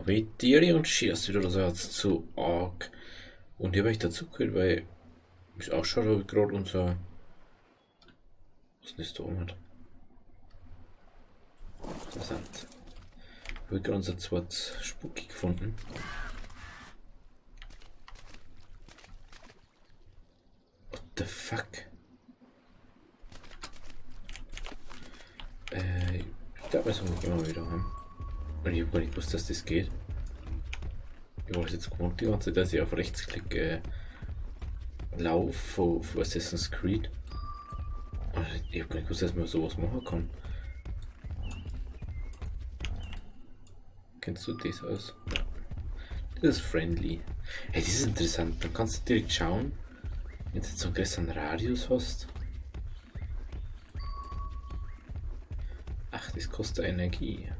wie Tiere und schießt wieder, das jetzt zu arg. Und hier habe ich dazu gehört, weil ich ausschaut, habe ich gerade unser. Was ist das da oben? Interessant. Habe ich gerade unser zweites Spucki gefunden. What the fuck? Ich glaube, das muss ich immer wieder haben. Und ich habe gar nicht gewusst, dass das geht. Ich war jetzt gewohnt die ganze Zeit, dass ich auf Rechtsklick laufe von Assassin's Creed. Und ich habe gar nicht gewusst, dass man sowas machen kann. Kennst du das aus? Ja. Das ist friendly. Hey, das ist interessant. Dann kannst du direkt schauen, wenn du jetzt so einen größeren Radius hast. Ach, das kostet Energie.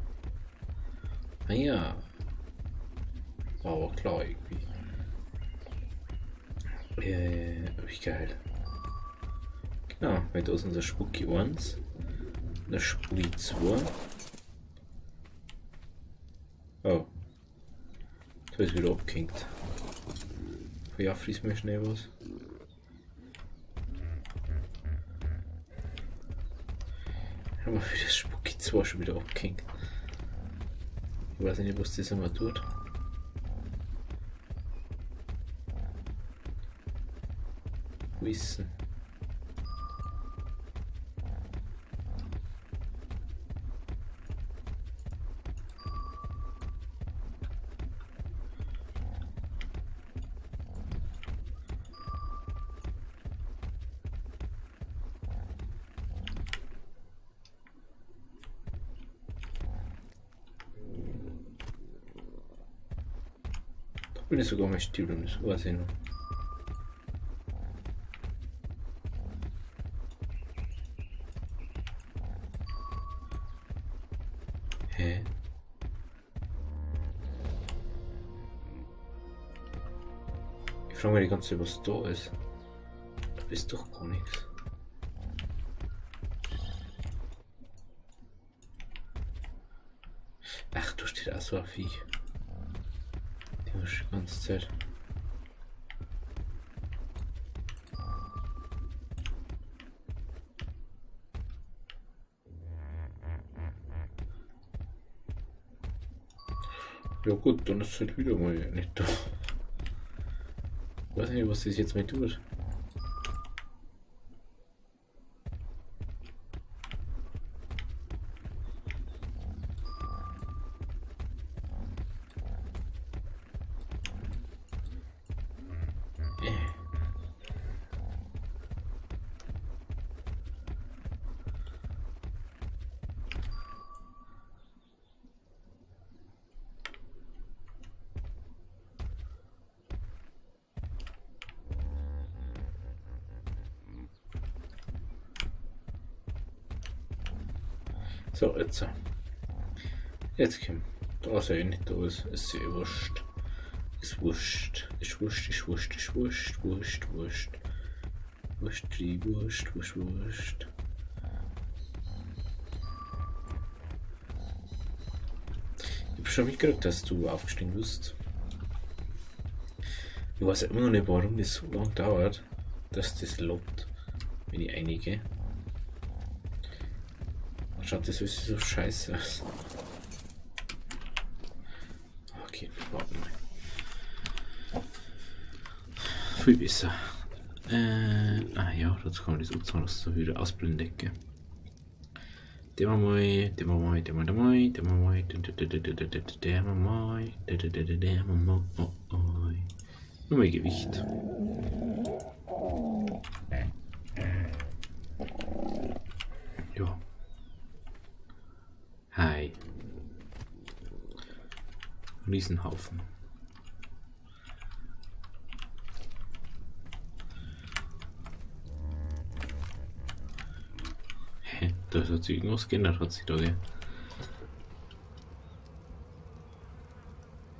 Ah ja. War aber klar irgendwie. Wie geil. Genau, weil da ist unser Spooky 1, der Spooky 2. Oh. Da ist wieder abgehängt. Ja, fließt mir schnell was. Aber wie das Spooky 2 schon wieder abgehängt. Ich weiß nicht, was das immer tut. Wissen. Da bin ich sogar mal still und das weiß ich noch. Hä? Ich frage mich die ganze Zeit, was da ist. Da ist doch gar nichts. Ach, da steht auch so ein Viech. Die muss die ganze Zeit. Ja gut, dann ist es halt wieder mal nicht da. Ich weiß nicht, was das jetzt mal tut. So, jetzt. Jetzt kommt. Da ist er eh nicht da, ist sehr wurscht. Ist wurscht. Ist wurscht, ist wurscht, ist wurscht, wurscht, wurscht. Wurscht, wurscht, wurscht, wurscht. Ich hab schon mitgekriegt, dass du aufgestiegen bist. Ich weiß immer noch nicht, warum das so lange dauert, dass das lobt, wenn ich einige. Schaut das alles so scheiße aus. Okay, warten wir. Viel besser. Ja, jetzt kann man das abzahlen, dass so wieder Ausblendecke. Der mal, nur mehr Gewicht. Ja. Hi. Riesenhaufen. Hä? Da hat sich irgendwas geändert, hat sich da gell?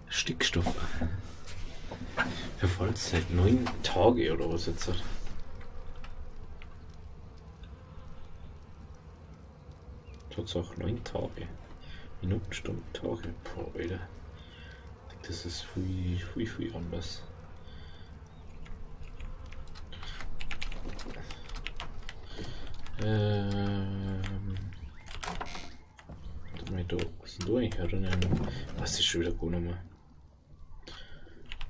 Stickstoff. Verfallt seit 9 Tagen oder was jetzt hat. Tatsache 9 Tage. Minuten, Stunden, Tage. Boah, Alter. Das ist viel anders. Was ist denn da eigentlich herinnen? Was ist schon wieder gut nochmal?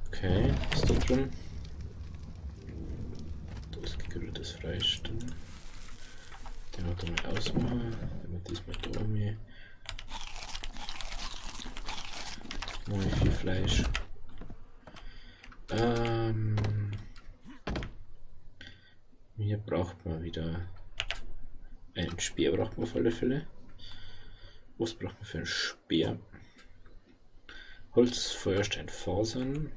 Okay, was ist da drin? Da ist gegrilltes Fleisch drin. Den wir da mal ausmachen, damit diesmal da mehr. Noch viel Fleisch. Hier braucht man wieder einen Speer, braucht man auf alle Fälle. Was braucht man für einen Speer? Holz, Feuerstein, Fasern.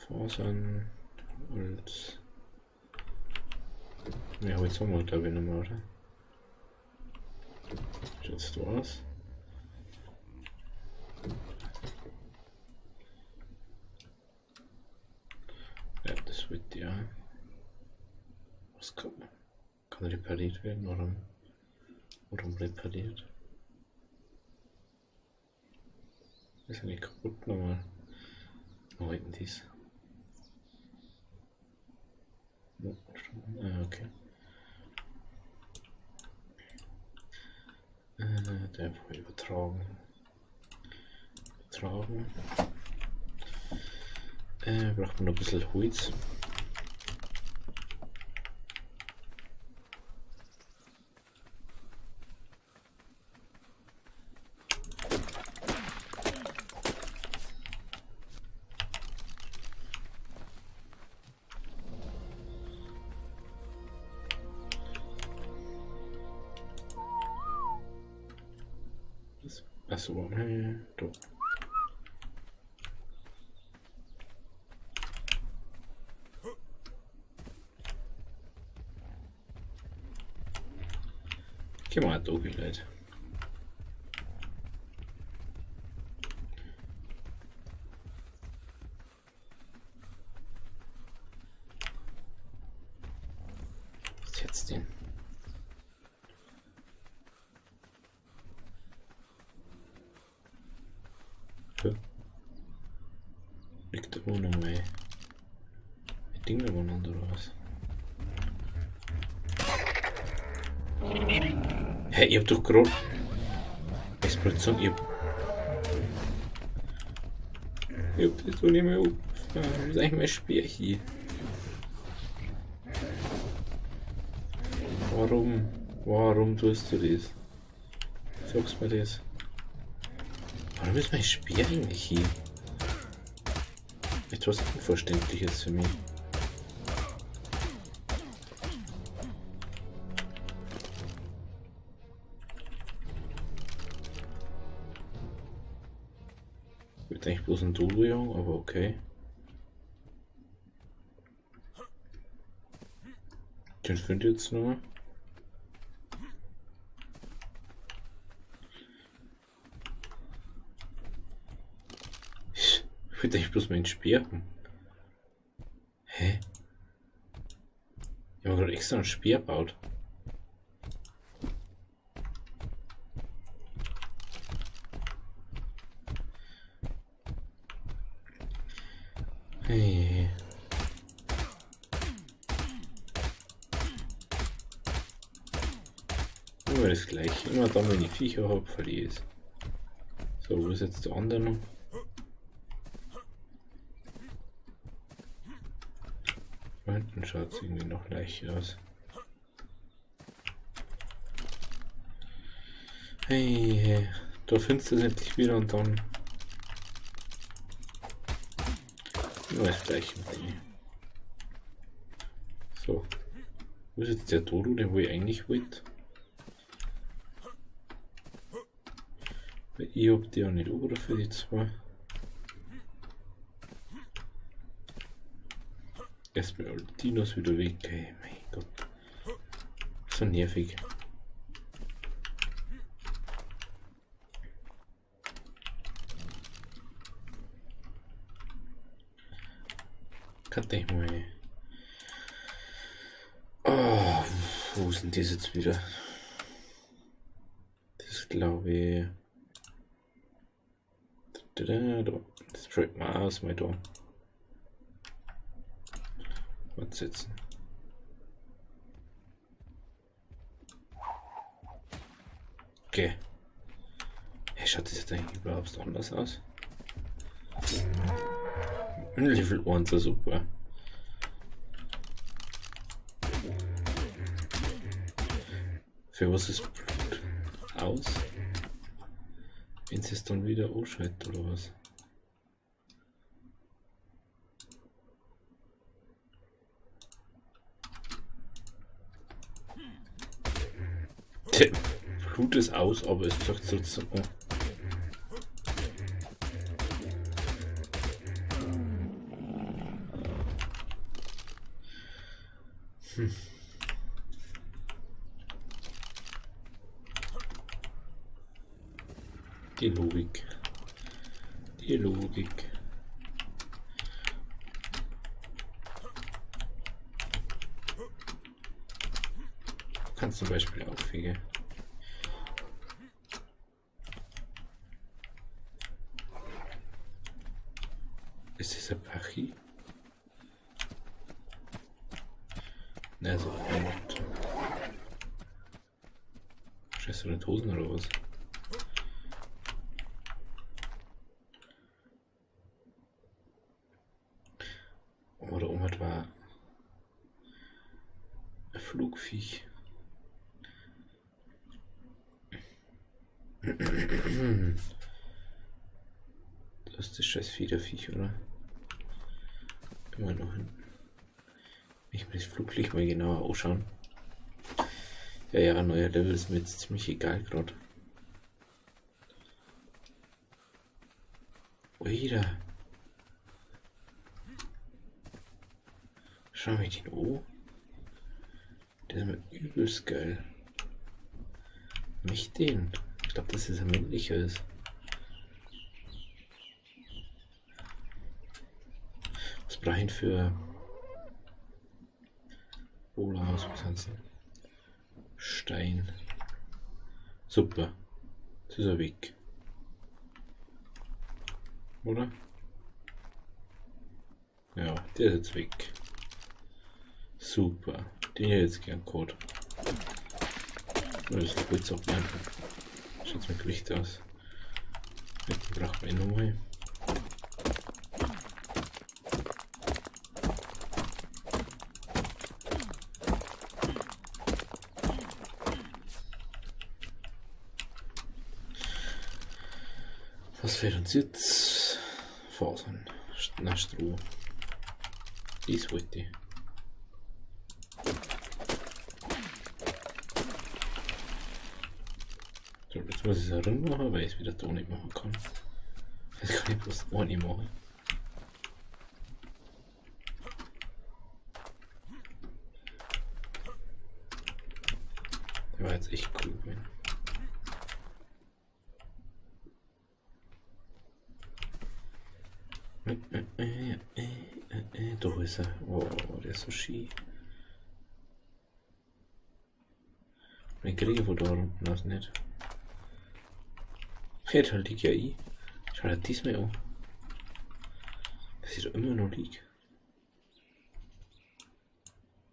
Fasern, Holz. Ja, Holz haben wir glaube ich nicht mehr, oder? Schaut's da aus? Ja, das wird ja. Was kann repariert werden? Warum repariert? Ist ja nicht kaputt nochmal. Wo halten dies? Okay. Der einfach übertragen. Braucht man noch ein bisschen Holz. Achso, da. Geh mal da, Leute. Was ist jetzt denn? Liegt da wo noch mein Ding da wohnen oder was? Hey, ich hab doch gerade Explosion, ich hab das doch nicht mehr auf. Das ist eigentlich mein Speer hier. Warum tust du das? Sag's mir das. Warum ist mein Speer eigentlich hier? Etwas Unverständliches für mich. Wird eigentlich bloß ein Durian, aber okay. Den finde ich jetzt noch. Ich will eigentlich bloß meinen Speer haben. Hä? Ich habe gerade extra einen Speer gebaut. Hey. Immer das gleiche. Immer dann, wenn ich Viecher habe, verliere ich es. So, wo ist jetzt der andere noch? Da hinten schaut es irgendwie noch leicht aus. Hey, da findest du es endlich wieder und dann nur das gleiche mit dir. So, wo ist jetzt der Dodo, den wo ich eigentlich wollte? Weil ich hab die ja nicht über für die zwei. Erstmal alle Dinos wieder weg, ey, mein Gott. So nervig. Kann ich mal. Oh, wo ist denn das jetzt wieder? ist, glaube ich. Da. Das probiert mal aus, mal da. Was sitzen? Okay. Hey, schaut das jetzt eigentlich überhaupt anders aus? Level 1 ist super. Für was ist Blut aus? Wenn sie es dann wieder ausschaltet oder was? Blut ist aus, aber es sagt trotzdem. Oh. Die Logik. Die Logik. Du kannst zum Beispiel aufwiegen. Ist das ein Pachi? Ne, so nicht. Scheiße, du in Hosen oder was? Oder oben war ein Flugviech. Das ist das scheiß Federviech, oder? Immer noch hinten. Ich will das Fluglicht mal genauer anschauen. Ja, neuer Level ist mir jetzt ziemlich egal gerade. Wieder. Schau mir den an. Der ist mir übelst geil. Nicht den. Ich glaube, dass es ein männlicher ist. Was brauche ich für Bowlerhaus? Was heißt das? Stein. Super. Das ist er weg. Oder? Ja, der ist jetzt weg. Super. Den hätte ich jetzt gern Code. Das ist kurz abmelden. Schaut mir Gewicht aus. Den braucht man nochmal. Was fehlt uns jetzt? Fasern. Na, Stroh. Dies wollte ich. So, jetzt muss ich es herum machen, weil ich es wieder da nicht machen kann. Jetzt kann ich bloß da nicht machen. Der war jetzt echt cool gewesen. Da ist er. Oh, der ist so schön. Ich kriege von da unten das nicht. Jetzt halt liegt ja ein. Schau dir diesmal an. Das ist doch immer noch liegt.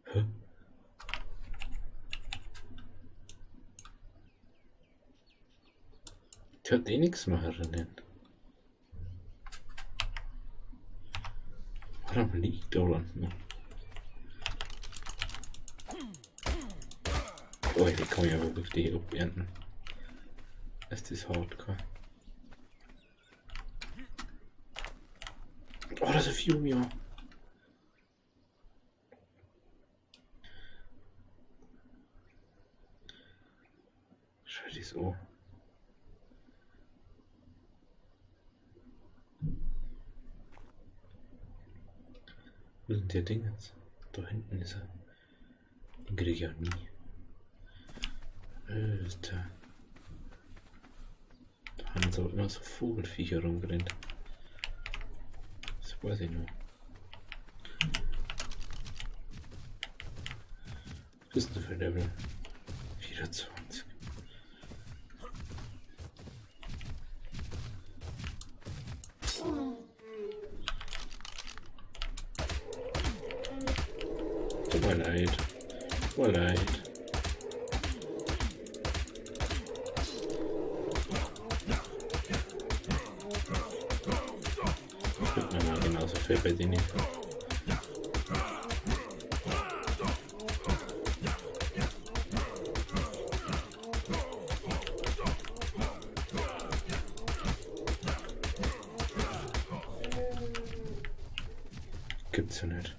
Hä? Die hat eh nichts machen. Warum liegt da unten? Oh, die kann ich aber wirklich abernten. Das ist hardcore. Oh, das ist ein Fium, ja. Schau dir das an. Wo sind der Ding jetzt? Da hinten ist er. Den krieg ich ja nie. Alter. Da haben so immer so Vogelviecher rumgerannt. Das weiß ich noch. Was ist denn für ein Level? 24. Tut mir leid. Tut mir leid. Wird mir mal genauso viel bei denen. Gibt's ja nicht.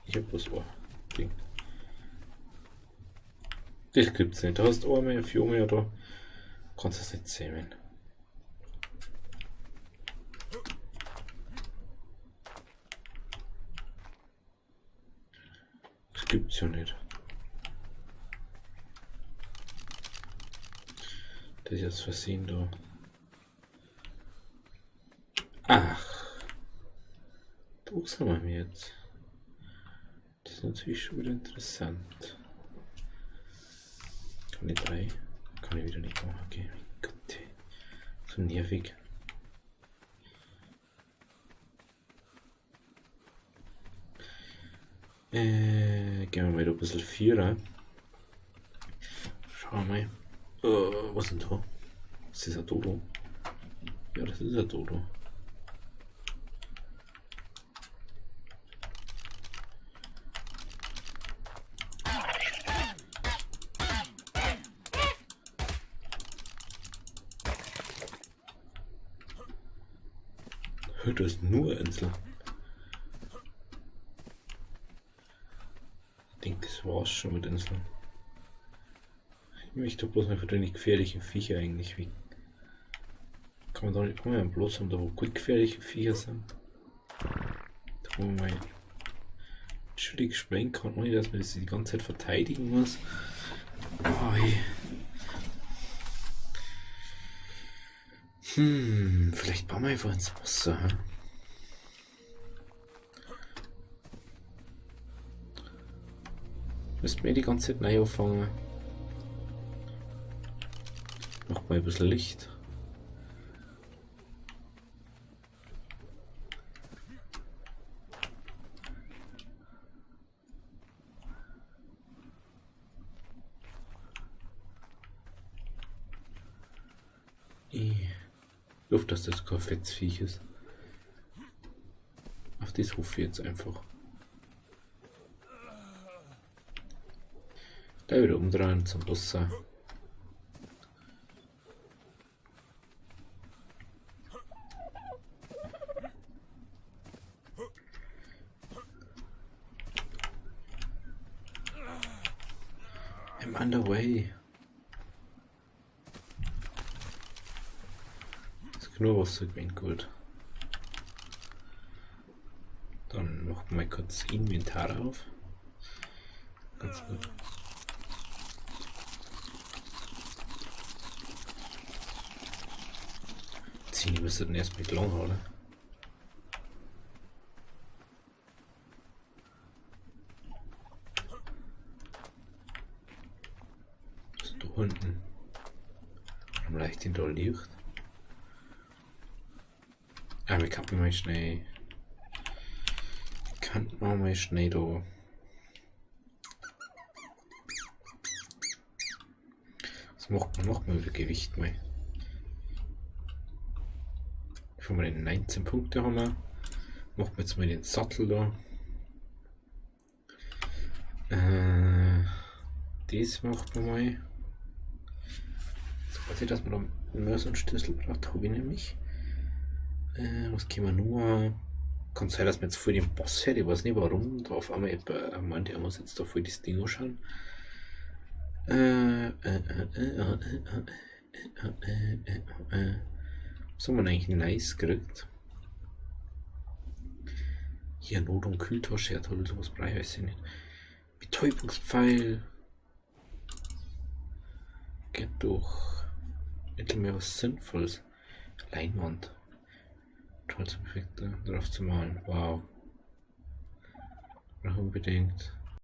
Ich hab bloß Ding. Das gibt's nicht. Du hast einmal 4 mehr oder kannst es nicht sehen. Das gibt's ja nicht. Das ist jetzt versehen da. Ach. Wo sind wir jetzt? Das ist natürlich schon wieder interessant. Kann ich 3? Kann ich wieder nicht machen. Okay, Gott. So nervig. Gehen wir mal da ein bisschen 4. Schauen wir mal. Was ist denn da? Ist das ein Dodo? Ja, das ist ein Dodo. Das ist nur Insel. Ich denke, das war's schon mit Inseln. Ich möchte bloß mal für die gefährlichen Viecher eigentlich. Wie kann man da nicht immer einen Platz haben, da wo gut gefährliche Viecher sind? Da wo man mal chillig springen kann, ohne dass man das die ganze Zeit verteidigen muss. Oh, hey. Vielleicht bauen wir einfach ins Wasser. Hm? Müssen wir die ganze Zeit neu auffangen. Macht mal ein bisschen Licht. Ich hoffe, dass das kein Fetzviech ist. Auf das hoffe ich jetzt einfach. Da wieder umdrehen zum Wasser. I'm underway. Nur Wasser gewinnt gut. Dann machen wir mal kurz Inventar auf. Ganz gut. Ziehen müssen wir erst mit lang holen. Also da unten. Am leichten da Licht. Aber ich kann mal schnell. Kann man mal schnell da. Was macht man noch mal über Gewicht mal? Schon mal den 19 Punkte haben wir. Machen wir jetzt mal den Sattel da. Das macht man mal. Jetzt weiß ich, dass man da mehr so einen Schlüssel braucht, habe ich nämlich. Was können wir nur? Kann sein, dass man jetzt voll den Boss hätte. Ich weiß nicht warum. Da auf einmal meint, er muss jetzt da voll das Ding anschauen. Was haben wir eigentlich nice gekriegt? Hier Not- und Kühltasche, toll, sowas brauche ich, weiß ich nicht. Betäubungspfeil. Geht doch. Mittelmeer was Sinnvolles. Leinwand. Toll, perfekt drauf zu malen. Wow. Brauche unbedingt.